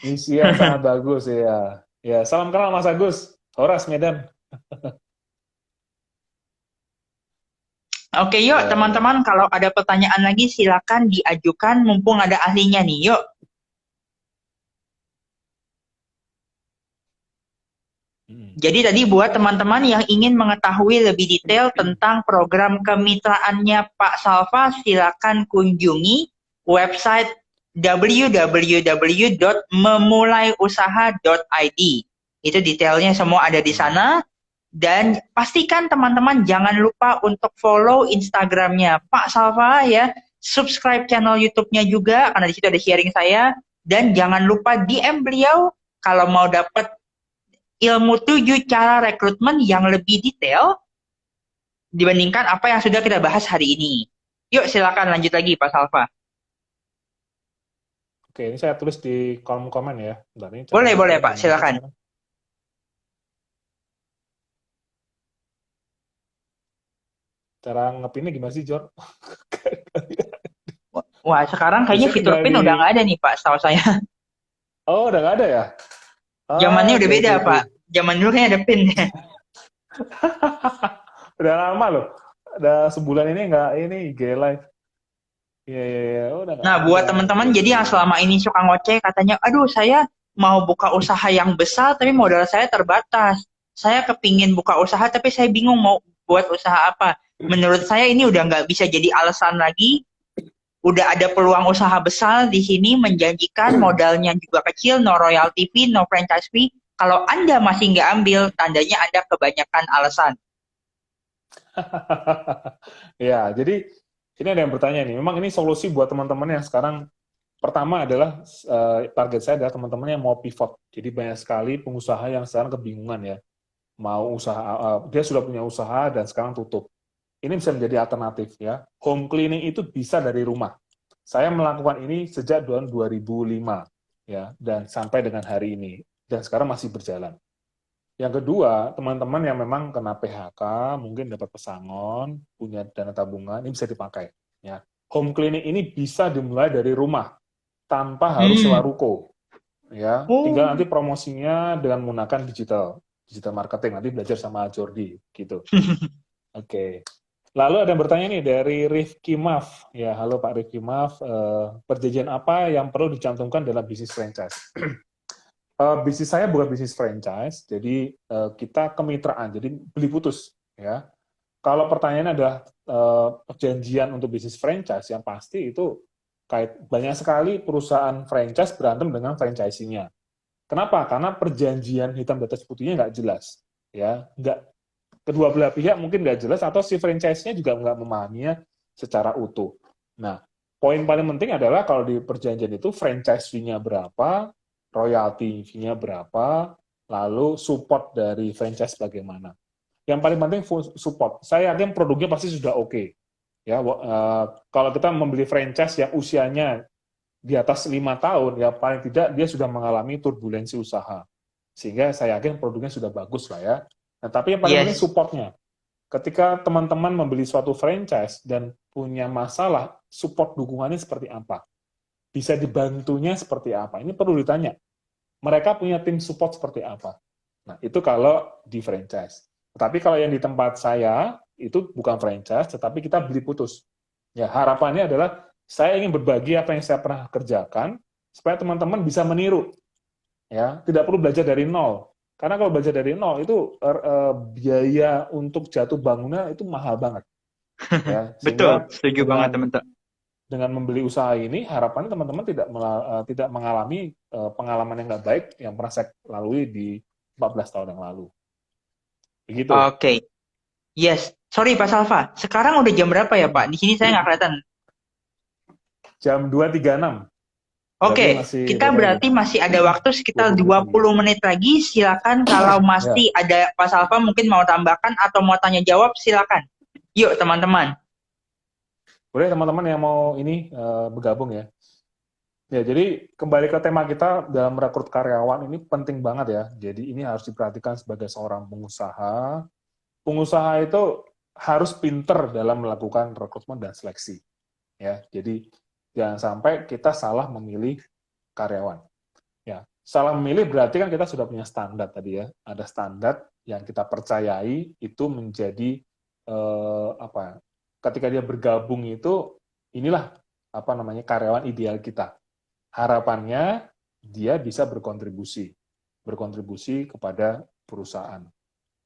Misi yang sangat bagus ya. Ya, salam kenal Mas Agus. Horas Medan. Oke, yuk teman-teman, kalau ada pertanyaan lagi silakan diajukan mumpung ada ahlinya nih. Yuk. Jadi tadi buat teman-teman yang ingin mengetahui lebih detail tentang program kemitraannya Pak Salva, silakan kunjungi website www.memulaiusaha.id. Itu detailnya semua ada di sana. Dan pastikan teman-teman jangan lupa untuk follow Instagramnya Pak Salva ya. Subscribe channel YouTube-nya juga, karena di situ ada sharing saya. Dan jangan lupa DM beliau kalau mau dapat ilmu 7 cara rekrutmen yang lebih detail dibandingkan apa yang sudah kita bahas hari ini. Yuk silakan lanjut lagi Pak Salva. Oke, ini saya tulis di kolom komen ya. Bentar, ini cara Boleh, boleh nguploadnya Pak, gimana sih silakan. sekarang? Cara ngepinnya gimana sih, Jor? Wah, sekarang kayaknya Biasanya fitur tinggal PIN di... udah nggak ada nih Pak, setahu saya. Oh, udah nggak ada ya? Zamannya udah Oke, beda oke, oke. Pak. Zaman dulu kayaknya ada PIN. Udah lama loh. Udah sebulan ini nggak ini IG Live. Iya, iya, iya. Oh, udah nggak Nah, ada. buat Oke, teman-teman oke. jadi yang selama ini suka ngoceh katanya, aduh saya mau buka usaha yang besar tapi modal saya terbatas. Saya kepingin buka usaha tapi saya bingung mau buat usaha apa. Menurut saya ini udah nggak bisa jadi alasan lagi. Udah ada peluang usaha besar di sini menjanjikan modalnya juga kecil, no royalty fee, no franchise fee. Kalau Anda masih nggak ambil, tandanya Anda kebanyakan alasan. Ya, jadi ini ada yang bertanya nih. Memang ini solusi buat teman-teman yang sekarang pertama adalah target saya adalah teman-teman yang mau pivot. Jadi banyak sekali pengusaha yang sekarang kebingungan ya. Mau usaha dia sudah punya usaha dan sekarang tutup. Ini bisa menjadi alternatif ya. Home cleaning itu bisa dari rumah. Saya melakukan ini sejak tahun 2005 ya dan sampai dengan hari ini dan sekarang masih berjalan. Yang kedua, teman-teman yang memang kena PHK, mungkin dapat pesangon, punya dana tabungan, ini bisa dipakai. Ya. Home cleaning ini bisa dimulai dari rumah, tanpa harus sewa Hmm. ruko. Ya, tinggal Oh. nanti promosinya dengan menggunakan digital marketing. Nanti belajar sama Jordi, gitu. Oke. Lalu ada yang bertanya nih dari Rifki Maf. Ya, halo Pak Rifki Maf. Perjanjian apa yang perlu dicantumkan dalam bisnis franchise? Bisnis saya bukan bisnis franchise, jadi kita kemitraan, jadi beli putus ya. Kalau pertanyaannya adalah perjanjian untuk bisnis franchise, yang pasti itu banyak sekali perusahaan franchise berantem dengan franchising-nya. Kenapa? Karena perjanjian hitam di atas putihnya nggak jelas, ya. Kedua belah pihak mungkin nggak jelas atau si franchise-nya juga nggak memahaminya secara utuh. Nah, poin paling penting adalah kalau di perjanjian itu franchise fee-nya berapa, royalty fee-nya berapa, lalu support dari franchise bagaimana. Yang paling penting support. Saya yakin produknya pasti sudah oke. Ya, kalau kita membeli franchise yang usianya di atas 5 tahun, ya paling tidak dia sudah mengalami turbulensi usaha. Sehingga saya yakin produknya sudah bagus lah ya. Nah, tapi yang paling penting Yes. supportnya. Ketika teman-teman membeli suatu franchise dan punya masalah, support dukungannya seperti apa? Bisa dibantunya seperti apa? Ini perlu ditanya. Mereka punya tim support seperti apa? Nah, itu kalau di franchise. Tapi kalau yang di tempat saya, itu bukan franchise, tetapi kita beli putus. Ya, harapannya adalah saya ingin berbagi apa yang saya pernah kerjakan, supaya teman-teman bisa meniru. Ya, tidak perlu belajar dari nol. Karena kalau belajar dari nol, itu biaya untuk jatuh bangunnya itu mahal banget. Ya, Betul, sehingga setuju banget dengan teman-teman. membeli usaha ini, harapannya teman-teman tidak mengalami pengalaman yang nggak baik yang pernah saya lalui di 14 tahun yang lalu. Begitu. Oke. Yes. Sorry Pak Salva. Sekarang udah jam berapa ya Pak? Di sini saya nggak kelihatan. Jam 2.36, berarti Oke, masih kita berapa ini? berarti masih ada waktu sekitar 20 menit lagi. 20 menit lagi. Silakan kalau Ya, masih ada Pak Salva mungkin mau tambahkan atau mau tanya jawab, silakan. Yuk teman-teman. boleh teman-teman yang mau ini bergabung ya. Ya, jadi kembali ke tema kita dalam merekrut karyawan ini penting banget ya. Jadi ini harus diperhatikan sebagai seorang pengusaha. Pengusaha itu harus pinter dalam melakukan rekrutmen dan seleksi. Ya, jadi jangan sampai kita salah memilih karyawan. Ya, salah memilih berarti kan kita sudah punya standar tadi ya. Ada standar yang kita percayai itu menjadi apa? Ketika dia bergabung itu inilah apa namanya karyawan ideal kita. Harapannya dia bisa berkontribusi kepada perusahaan.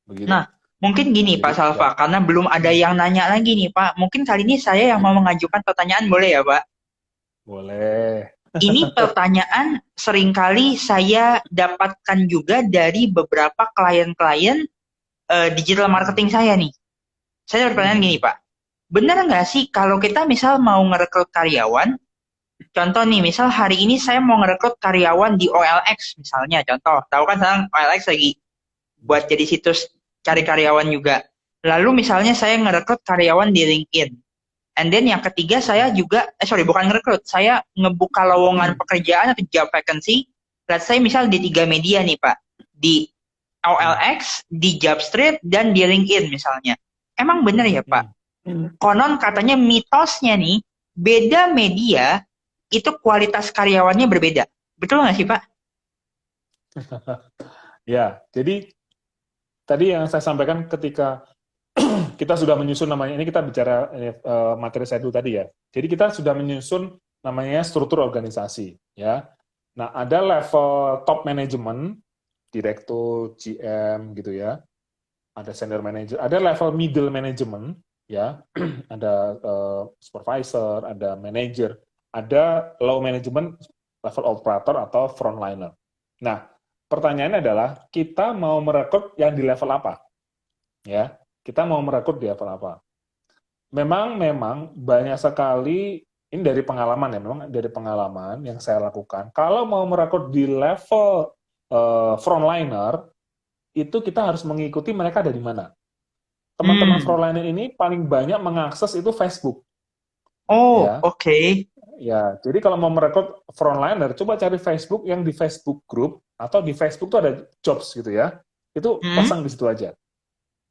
Begitu. Nah, mungkin gini Jadi Pak Salva, ya, karena belum ada yang nanya lagi nih Pak. Mungkin kali ini saya yang mau mengajukan pertanyaan, boleh ya Pak? boleh. Ini pertanyaan seringkali saya dapatkan juga dari beberapa klien-klien digital marketing saya nih. Saya ada pertanyaan gini Pak, benar nggak sih kalau kita misal mau ngerekrut karyawan, contoh nih, misal hari ini saya mau ngerekrut karyawan di OLX misalnya, contoh, tahu kan sekarang OLX lagi buat jadi situs cari karyawan juga. Lalu misalnya saya ngerekrut karyawan di LinkedIn. And then yang ketiga saya juga, bukan ngerekrut, saya ngebuka lowongan pekerjaan atau job vacancy. Let's say misal di 3 media nih Pak, di OLX, di Jobstreet, dan di LinkedIn misalnya. Emang bener ya Pak? Konon katanya mitosnya nih, beda media itu kualitas karyawannya berbeda. Betul nggak sih Pak? Ya, jadi tadi yang saya sampaikan ketika kita sudah menyusun namanya, ini kita bicara materi saya dulu tadi ya. Jadi kita sudah menyusun namanya struktur organisasi, ya. Nah, ada level top management, direktur, GM gitu ya. Ada senior manager, ada level middle management, ya. Ada supervisor, ada manager, ada low management, level operator atau frontliner. Nah, pertanyaannya adalah kita mau merekrut yang di level apa? Ya. Kita mau merekrut di level apa? Memang banyak sekali, ini dari pengalaman ya, memang dari pengalaman yang saya lakukan, kalau mau merekrut di level frontliner, itu kita harus mengikuti mereka dari mana. Teman-teman frontliner ini paling banyak mengakses itu Facebook. Oh, ya. oke. Ya, jadi kalau mau merekrut frontliner, coba cari Facebook yang di Facebook group, atau di Facebook itu ada jobs gitu ya, itu pasang di situ aja.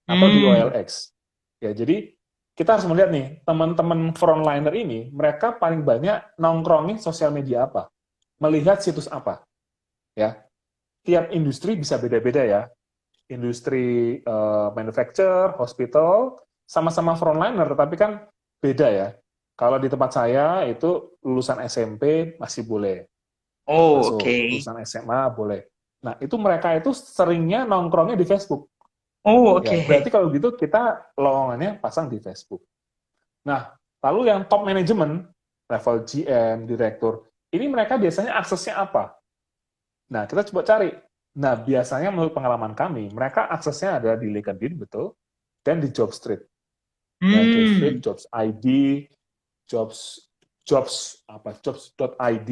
Atau di OLX. Ya, jadi kita harus melihat nih, teman-teman frontliner ini, mereka paling banyak nongkrongin sosial media apa, melihat situs apa. Ya, tiap industri bisa beda-beda ya. Industri manufacture, hospital, sama-sama frontliner, tapi kan beda ya. Kalau di tempat saya itu lulusan SMP masih boleh. Oh, oke. Lulusan SMA boleh. Nah, itu mereka itu seringnya nongkrongnya di Facebook. Oh, oke. Ya, berarti kalau gitu kita lowongannya pasang di Facebook. Nah, lalu yang top management, level GM, direktur, ini mereka biasanya aksesnya apa? Nah, kita coba cari. Nah, biasanya menurut pengalaman kami, mereka aksesnya ada di LinkedIn, betul, dan di Jobstreet. Ya, Jobstreet, Jobs ID, jobs.id,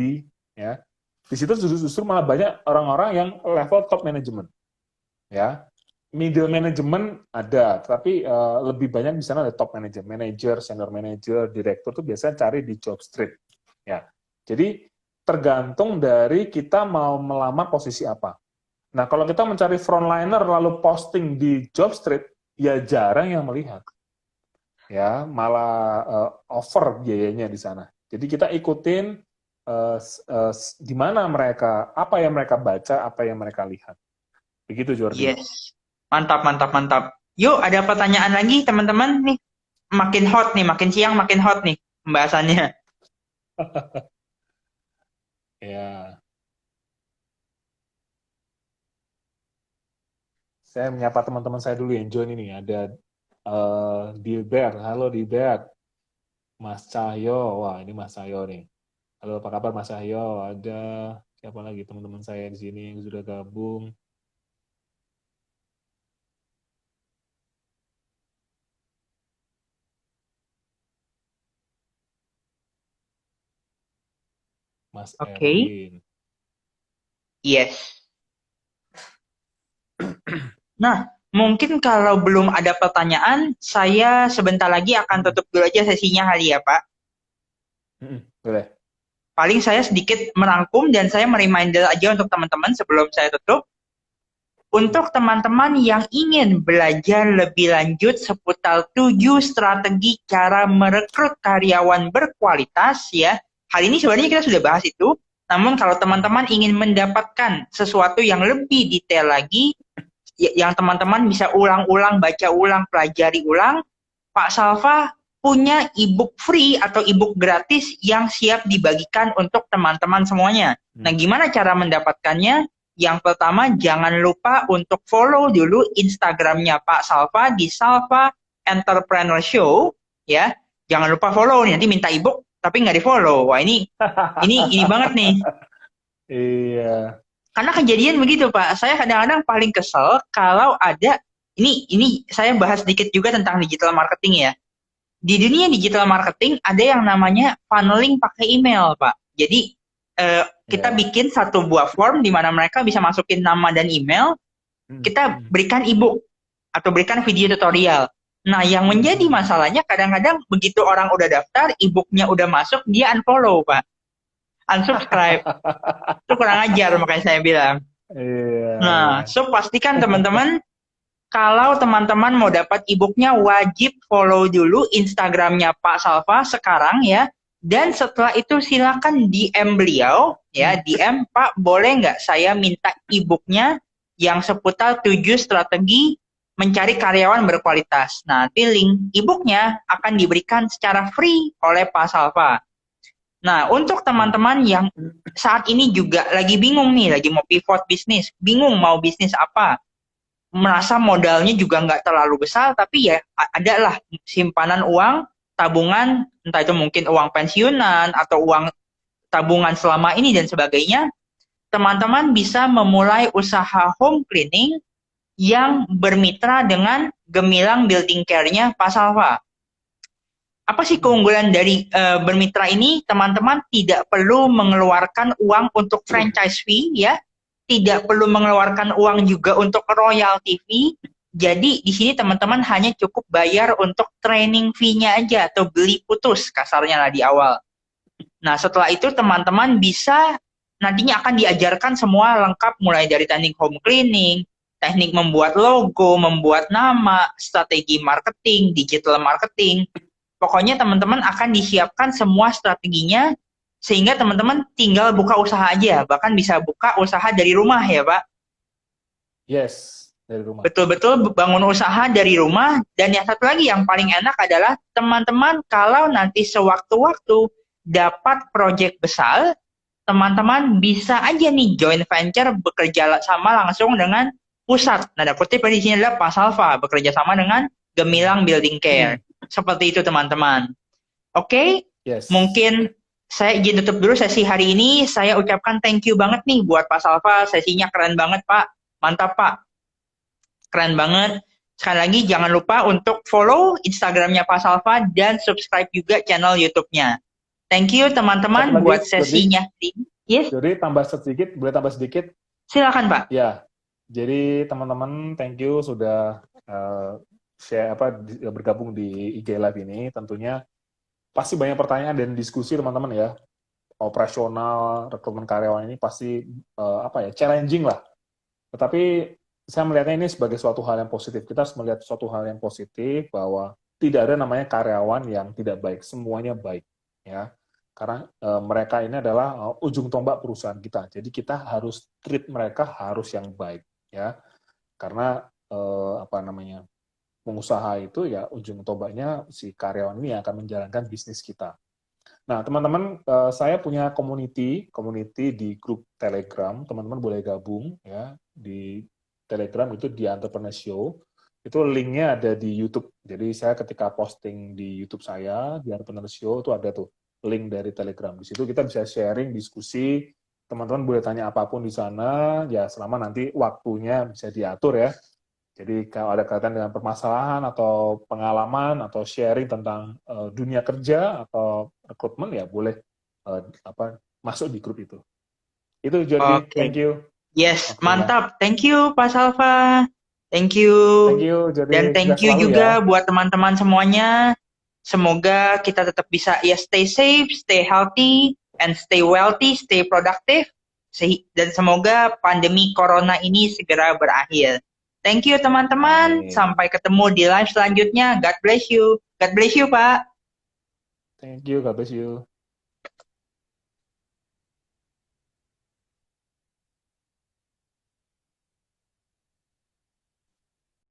ya. Di situ justru malah banyak orang-orang yang level top management. Ya, middle management ada, tapi lebih banyak di sana ada top manager, senior manager, direktur tuh biasanya cari di Jobstreet. Ya, jadi tergantung dari kita mau melamar posisi apa. Nah, kalau kita mencari frontliner lalu posting di Jobstreet, ya jarang yang melihat. Ya, malah over biayanya di sana. Jadi kita ikutin di mana mereka, apa yang mereka baca, apa yang mereka lihat. Begitu, Jordi. Yes. Mantap. Yuk, ada pertanyaan lagi teman-teman nih. Makin hot nih, makin siang makin hot nih pembahasannya. Ya. Saya menyapa teman-teman saya dulu yang join ini. Ada Dilbert. Halo Dilbert. Mas Cahyo. Wah, ini Mas Cahyo nih. Halo, apa kabar Mas Cahyo? Ada siapa lagi teman-teman saya di sini yang sudah gabung? Mas Erwin. Yes. Nah, mungkin kalau belum ada pertanyaan, saya sebentar lagi akan tutup dulu aja sesinya kali ya, Pak. Boleh. Paling saya sedikit merangkum dan saya mereminder aja untuk teman-teman sebelum saya tutup. Untuk teman-teman yang ingin belajar lebih lanjut seputar 7 strategi cara merekrut karyawan berkualitas ya. Hal ini sebenarnya kita sudah bahas itu. Namun kalau teman-teman ingin mendapatkan sesuatu yang lebih detail lagi, yang teman-teman bisa ulang-ulang, baca ulang, pelajari ulang, Pak Salva punya e-book free atau e-book gratis yang siap dibagikan untuk teman-teman semuanya. Nah, gimana cara mendapatkannya? Yang pertama, jangan lupa untuk follow dulu Instagramnya Pak Salva di Salva Entrepreneur Show, ya. Jangan lupa follow nih, nanti minta e-book tapi nggak di follow. Wah, ini banget nih. Iya. Karena kejadian begitu Pak, saya kadang-kadang paling kesel kalau ada ini saya bahas sedikit juga tentang digital marketing ya. Di dunia digital marketing ada yang namanya funneling pakai email Pak. Jadi kita bikin satu buah form di mana mereka bisa masukin nama dan email, kita berikan e-book atau berikan video tutorial. Nah, yang menjadi masalahnya kadang-kadang begitu orang udah daftar, e-booknya udah masuk, dia unfollow, Pak. Unsubscribe. Itu kurang ajar, makanya saya bilang. Iya, iya. Nah, so pastikan teman-teman, kalau teman-teman mau dapat e-booknya, wajib follow dulu Instagramnya Pak Salva sekarang ya. Dan setelah itu silakan DM beliau, ya, DM, Pak, boleh nggak saya minta e-booknya yang seputar 7 strategi mencari karyawan berkualitas. Nah, nanti link e-booknya akan diberikan secara free oleh Pak Salva. Nah, untuk teman-teman yang saat ini juga lagi bingung nih, lagi mau pivot bisnis, bingung mau bisnis apa, merasa modalnya juga nggak terlalu besar, tapi ya adalah simpanan uang, tabungan, entah itu mungkin uang pensiunan atau uang tabungan selama ini dan sebagainya, teman-teman bisa memulai usaha home cleaning yang bermitra dengan Gemilang Building Care-nya Pak Salva. Apa sih keunggulan dari bermitra ini? Teman-teman tidak perlu mengeluarkan uang untuk franchise fee ya, tidak perlu mengeluarkan uang juga untuk royalty fee. Jadi di sini teman-teman hanya cukup bayar untuk training fee-nya aja atau beli putus kasarnya lah di awal. Nah, setelah itu teman-teman bisa nantinya akan diajarkan semua lengkap mulai dari teknik home cleaning, teknik membuat logo, membuat nama, strategi marketing, digital marketing. Pokoknya teman-teman akan disiapkan semua strateginya sehingga teman-teman tinggal buka usaha aja, bahkan bisa buka usaha dari rumah ya, Pak. Yes, dari rumah. Betul-betul bangun usaha dari rumah. Dan yang satu lagi yang paling enak adalah teman-teman kalau nanti sewaktu-waktu dapat proyek besar, teman-teman bisa aja nih joint venture bekerja sama langsung dengan pusat. Nada kutip di sini adalah Pak Salva bekerja sama dengan Gemilang Building Care. Seperti itu teman-teman. Oke, Yes. mungkin saya izin tutup dulu sesi hari ini. Saya ucapkan thank you banget nih buat Pak Salva. Sesinya keren banget Pak. Mantap Pak. Keren banget. Sekali lagi jangan lupa untuk follow Instagramnya Pak Salva dan subscribe juga channel YouTube-nya. Thank you teman-teman Satu buat lagi, sesinya. Yes, Jadi tambah sedikit, boleh tambah sedikit? silakan Pak. Ya, jadi teman-teman thank you sudah share bergabung di IG Live ini. Tentunya pasti banyak pertanyaan dan diskusi teman-teman ya. Operasional rekrutmen karyawan ini pasti challenging lah. Tetapi saya melihatnya ini sebagai suatu hal yang positif. Kita harus melihat suatu hal yang positif bahwa tidak ada namanya karyawan yang tidak baik, semuanya baik ya. Karena mereka ini adalah ujung tombak perusahaan kita. Jadi kita harus treat mereka harus yang baik ya. Karena pengusaha itu ya ujung tombaknya si karyawan ini yang akan menjalankan bisnis kita. Nah, teman-teman, saya punya community di grup Telegram. Teman-teman boleh gabung ya di Telegram itu di Entrepreneur Show. Itu linknya ada di YouTube. Jadi saya ketika posting di YouTube saya di Entrepreneur Show itu ada tuh link dari Telegram. Di situ kita bisa sharing, diskusi. Teman-teman boleh tanya apapun di sana. Ya selama nanti waktunya bisa diatur ya. Jadi kalau ada kaitan dengan permasalahan atau pengalaman atau sharing tentang dunia kerja atau rekrutmen ya boleh masuk di grup itu. Itu Jordi, Oke. thank you. Yes, Waktunya. mantap. Thank you Pak Salva. Thank you. Thank you Jordi. Dan thank you juga buat teman-teman semuanya. Semoga kita tetap bisa ya stay safe, stay healthy, and stay wealthy, stay productive. Dan semoga pandemi corona ini segera berakhir. Thank you teman-teman. Sampai ketemu di live selanjutnya. God bless you. God bless you, Pak. Thank you. God bless you.